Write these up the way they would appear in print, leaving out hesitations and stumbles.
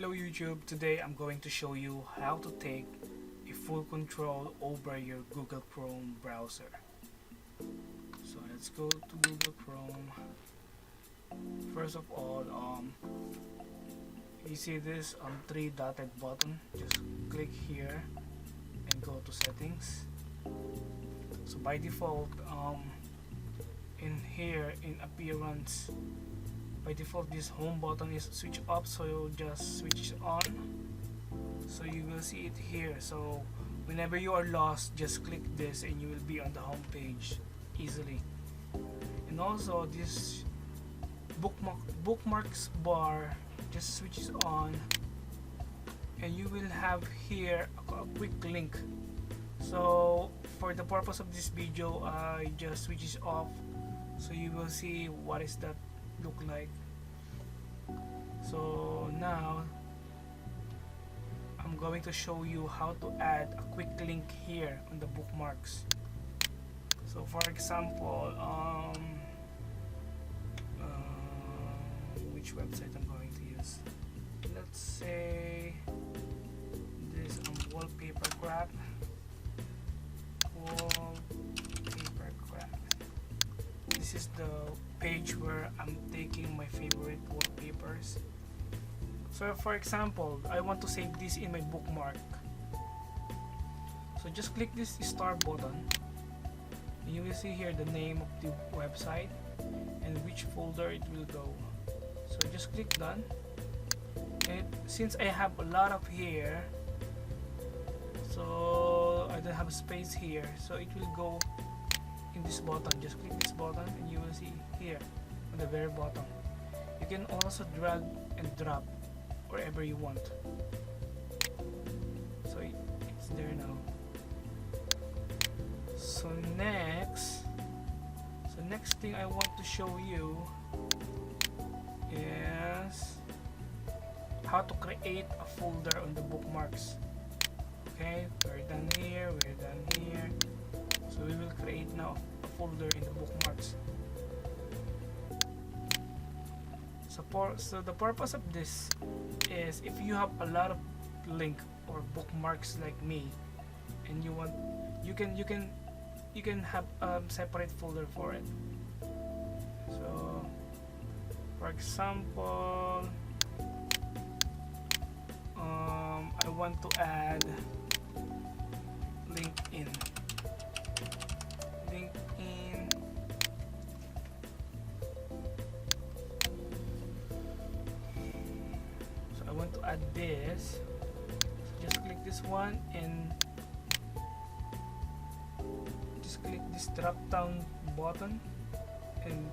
Hello YouTube, today I'm going to show you how to take a full control over your Google Chrome browser. So let's go to Google Chrome. First of all, you see this three dotted button, just click here and go to settings. So by default, in here in appearance, by default this home button is switch off, so you just switch it on, so you will see it here. So whenever you are lost, just click this and you will be on the home page easily. And also this bookmarks bar just switches on, and you will have here a quick link. So for the purpose of this video, I just switches off, so you will see what is that look like. So now I'm going to show you how to add a quick link here on the bookmarks. So for example, which website I'm going to use, let's say this wallpaper crap. This is the page where I'm taking my favorite wallpapers. So for example, I want to save this in my bookmark. So just click this star button and you will see here the name of the website and which folder it will go. So just click done. And since I have a lot of here, so I don't have space here, so it will go in this button. Just click this button and you will see here on the very bottom. You can also drag and drop wherever you want, so it's there now. So next thing I want to show you is how to create a folder on the bookmarks. Okay, we're done here, so we will create now a folder in the bookmarks. So the purpose of this is, if you have a lot of link or bookmarks like me, and you want, you can have a separate folder for it. So for example, I want to add LinkedIn. So I want to add this. So just click this one and just click this drop down button and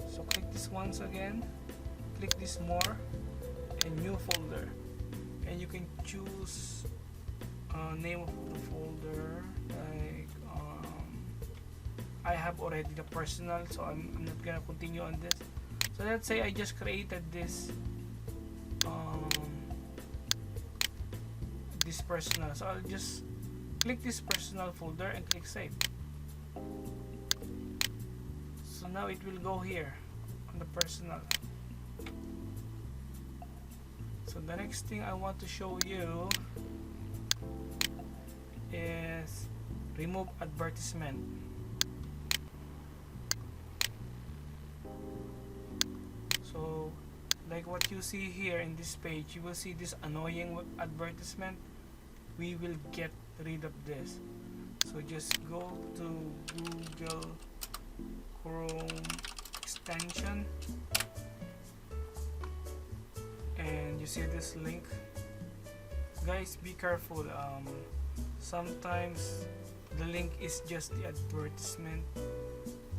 so click this once again, click this more and new folder, and you can choose name of the folder. Like I have already the personal, so I'm not gonna continue on this. So let's say I just created this this personal, so I'll just click this personal folder and click save. So now it will go here on the personal. So the next thing I want to show you is remove advertisement. So like what you see here in this page, you will see this annoying advertisement. We will get rid of this. So just go to Google Chrome extension and you see this link. Guys, be careful. Sometimes the link is just the advertisement,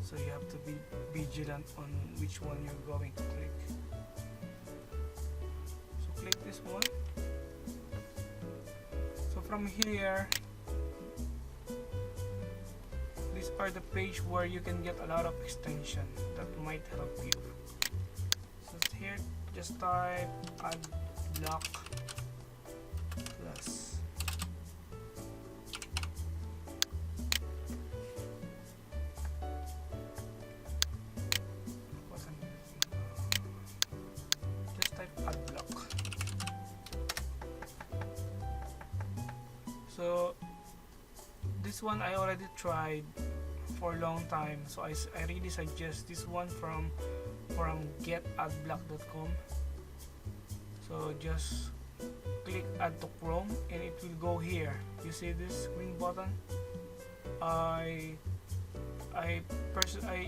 so you have to be vigilant on which one you're going to click. So click this one. So from here, these are the page where you can get a lot of extension that might help you. So here, just type Adblock plus. this one I already tried for a long time, so I really suggest this one from getadblock.com. So just click add to Chrome and it will go here. You see this green button? I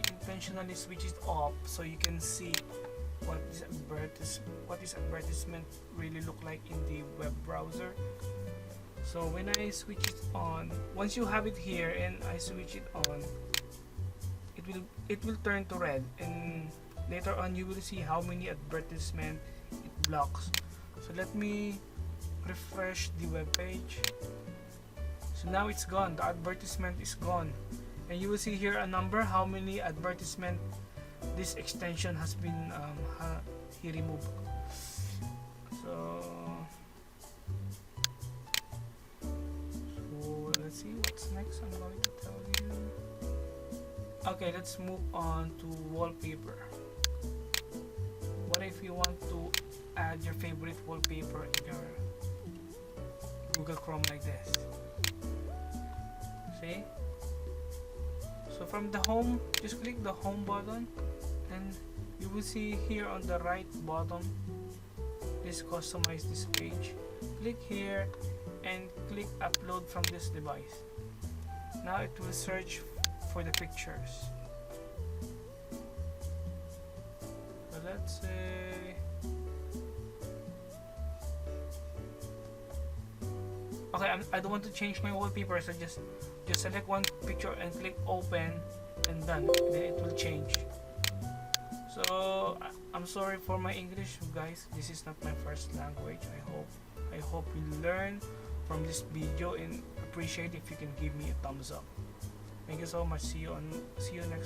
intentionally switch it off so you can see what this advertisement really look like in the web browser. So when I switch it on, once you have it here and I switch it on, it will turn to red, and later on you will see how many advertisement it blocks. So let me refresh the web page. So now it's gone, the advertisement is gone, and you will see here a number how many advertisement this extension has been he removed. So let's see what's next. I'm going to tell you. Okay, let's move on to wallpaper. What if you want to add your favorite wallpaper in your Google Chrome like this? See? So from the home, just click the home button and you will see here on the right bottom, please customize this page. Click here and click upload from this device. Now it will search for the pictures. So let's say, okay, I don't want to change my wallpaper, so just select one picture and click open and done. Then it will change. So I'm sorry for my English, guys. This is not my first language. I hope you learn from this video and appreciate if you can give me a thumbs up. Thank you so much. See you next